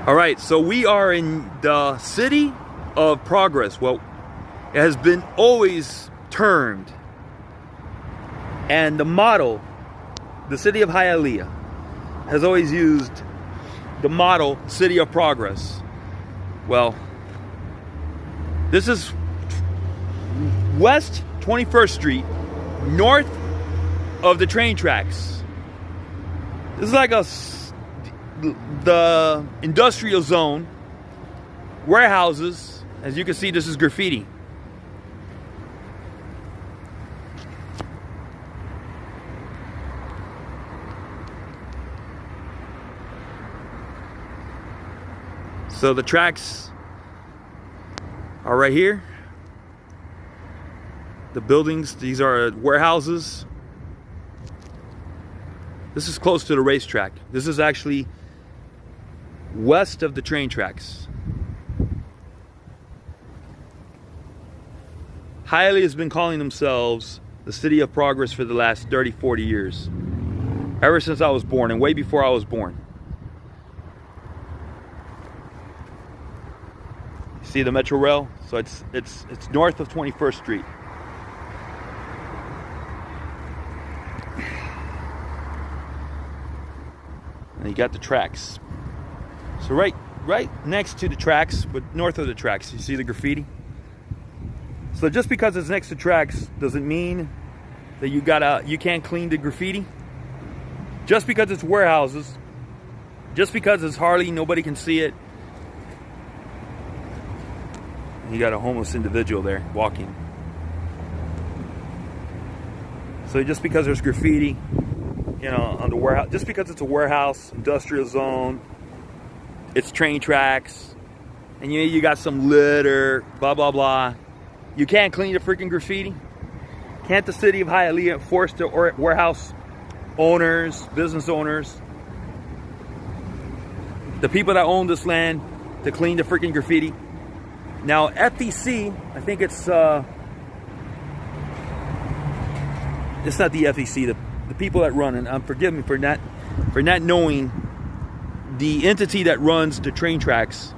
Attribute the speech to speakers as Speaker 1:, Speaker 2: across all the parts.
Speaker 1: All right, so we are in the city of progress. Well, it has been always termed, and the motto, the city of Hialeah, has always used the motto, city of progress. Well, this is West 21st Street, north of the train tracks. This is like the industrial zone, warehouses. As you can see, this is graffiti. So the tracks are right here. The buildings, these are warehouses. This is close to the racetrack. This is actually west of the train tracks. Hialeah has been calling themselves the city of progress for the last 30, 40 years. Ever since I was born, and way before I was born. See the Metro Rail? So it's north of 21st Street. And you got the tracks. So right next to the tracks, but north of the tracks, you see the graffiti? So just because it's next to tracks doesn't mean that you can't clean the graffiti. Just because it's warehouses, just because it's hardly nobody can see it. You got a homeless individual there walking. So just because there's graffiti, you know, on the warehouse, just because it's a warehouse, industrial zone, it's train tracks, and you got some litter, blah, blah, blah. You can't clean the freaking graffiti? Can't the city of Hialeah force the warehouse owners, business owners, the people that own this land to clean the freaking graffiti? Now, FEC, I think it's not the FEC, the people that run, and forgive me for not knowing the entity that runs the train tracks.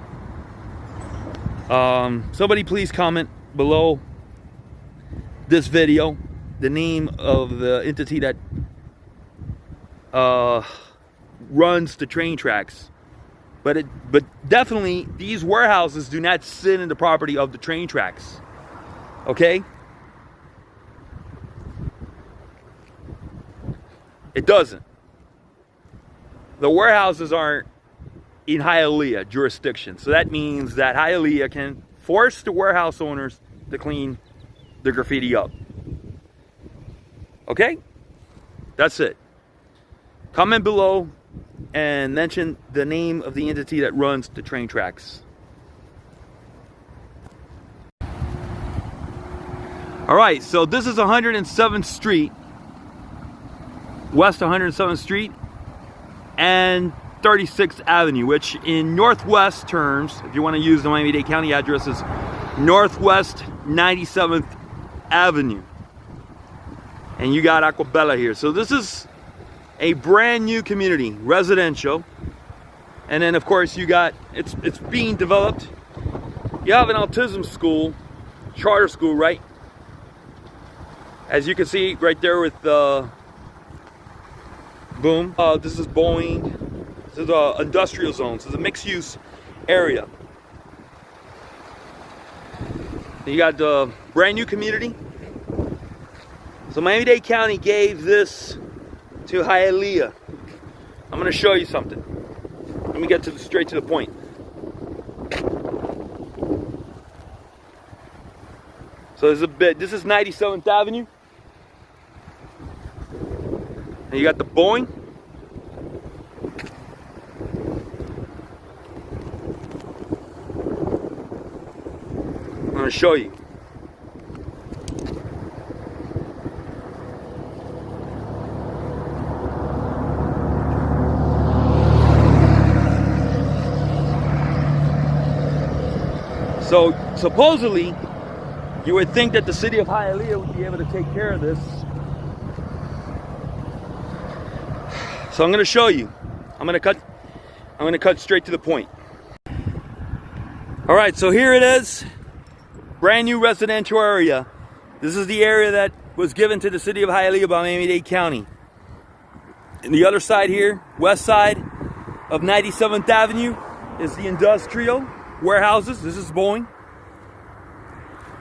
Speaker 1: Somebody please comment below this video the name of the entity that runs the train tracks. But definitely these warehouses do not sit in the property of the train tracks. Okay? It doesn't. The warehouses aren't in Hialeah jurisdiction. So that means that Hialeah can force the warehouse owners to clean the graffiti up. Okay? That's it. Comment below and mention the name of the entity that runs the train tracks. All right, so this is 107th Street, West 107th Street, and 36th Avenue, which in Northwest terms, if you want to use the Miami-Dade County address, is Northwest 97th Avenue. And you got Aquabella here. So this is a brand new community, residential. And then of course you got, it's being developed. You have an autism school, charter school, right? As you can see right there with the boom. This is Boeing. This is an industrial zone. This is a mixed use area. You got the brand new community. So Miami-Dade County gave this to Hialeah. I'm going to show you something. Let me get straight to the point. So there's a bit. This is 97th Avenue. And you got the Boeing. I'm going to show you. So supposedly, you would think that the city of Hialeah would be able to take care of this. So I'm going to show you. I'm going to cut straight to the point. All right, so here it is, brand new residential area. This is the area that was given to the city of Hialeah by Miami-Dade County. And the other side here, west side of 97th Avenue, is the industrial warehouses. This is Boeing.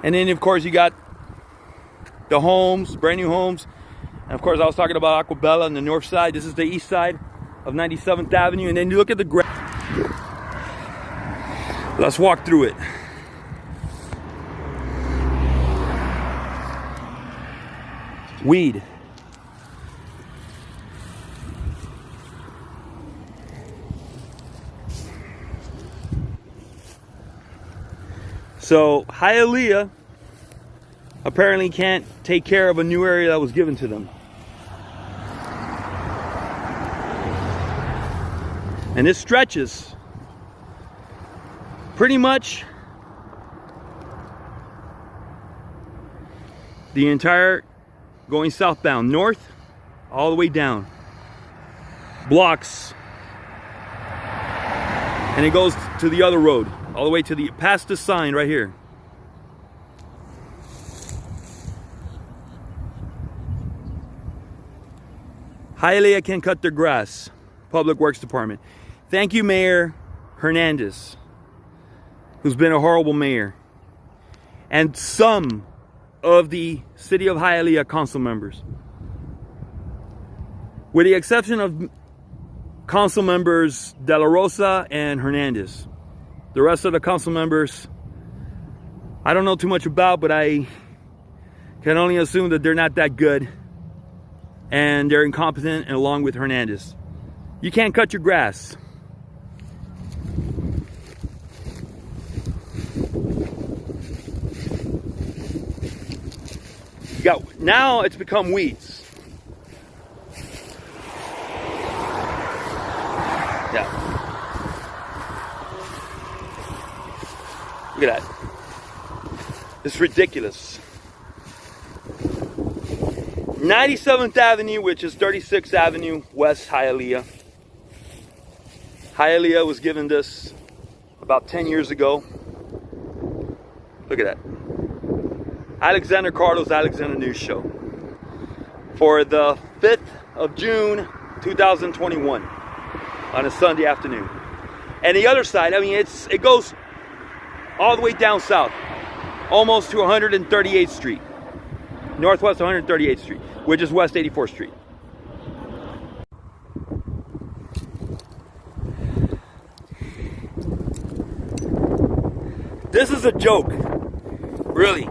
Speaker 1: And then, of course, you got the homes, brand new homes. And, of course, I was talking about Aquabella on the north side. This is the east side of 97th Avenue. And then you look at the let's walk through it. Weed. So Hialeah apparently can't take care of a new area that was given to them. And this stretches pretty much the entire going southbound, north, all the way down. Blocks. And it goes to the other road, all the way to the, past the sign right here. Hialeah can cut their grass. Public Works Department. Thank you, Mayor Hernandez, who's been a horrible mayor. And some of the city of Hialeah council members. With the exception of council members De La Rosa and Hernandez. The rest of the council members, I don't know too much about, but I can only assume that they're not that good. And they're incompetent, and along with Hernandez. You can't cut your grass. You got, now it's become weeds. Yeah. Look at that. It's ridiculous. 97th Avenue, which is 36th Avenue, West Hialeah. Hialeah was given this about 10 years ago. Look at that. Alexander Carlos Alexander News Show. For the 5th of June, 2021. On a Sunday afternoon. And the other side, I mean, it goes all the way down south. Almost to 138th Street. Northwest 138th Street, which is West 84th Street. This is a joke, really.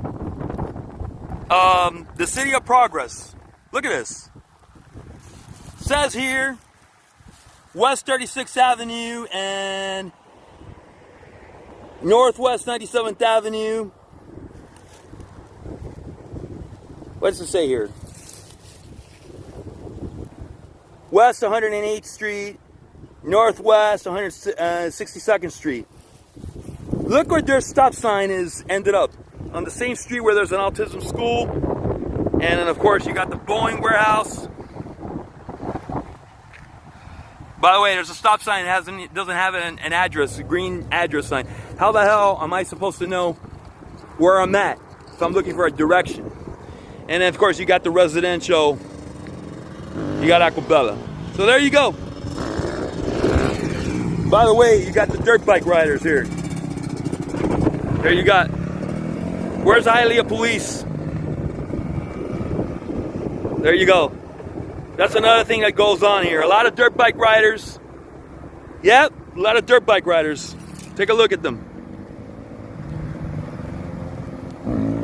Speaker 1: The City of Progress. Look at this. Says here, West 36th Avenue and Northwest 97th Avenue. What does it say here? West 108th Street, Northwest 162nd Street. Look where their stop sign is ended up. On the same street where there's an autism school. And then of course you got the Boeing warehouse. By the way, there's a stop sign that doesn't have an address, a green address sign. How the hell am I supposed to know where I'm at if I'm looking for a direction? And then, of course, you got the residential. You got Aquabella. So there you go. By the way, you got the dirt bike riders here. There you got. Where's Hialeah Police? There you go. That's another thing that goes on here. A lot of dirt bike riders. Yep, a lot of dirt bike riders. Take a look at them.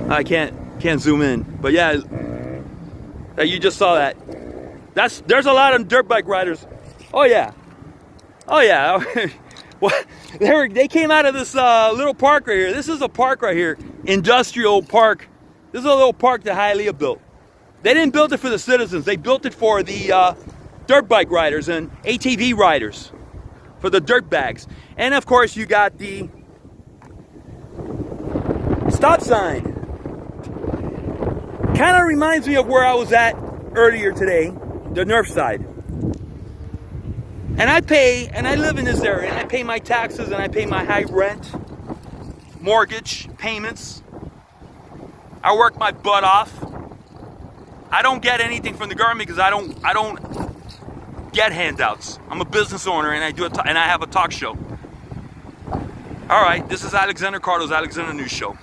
Speaker 1: I can't zoom in, but yeah, you just saw that. There's a lot of dirt bike riders. Oh yeah, What? They came out of this little park right here. This is a park right here, industrial park. This is a little park that Hialeah built. They didn't build it for the citizens. They built it for the dirt bike riders and ATV riders, for the dirt bags. And of course, you got the stop sign. Kind of reminds me of where I was at earlier today, the north side. And I live in this area, and I pay my taxes, and I pay my high rent. mortgage payments. I work my butt off. I don't get anything from the government because I don't get handouts. I'm a business owner and I have a talk show. All right, this is Alexander Cardo's Alexander News Show.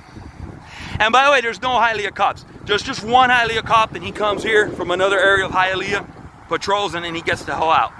Speaker 1: And by the way, there's no Hialeah cops. There's just one Hialeah cop, and he comes here from another area of Hialeah, patrols, and then he gets the hell out.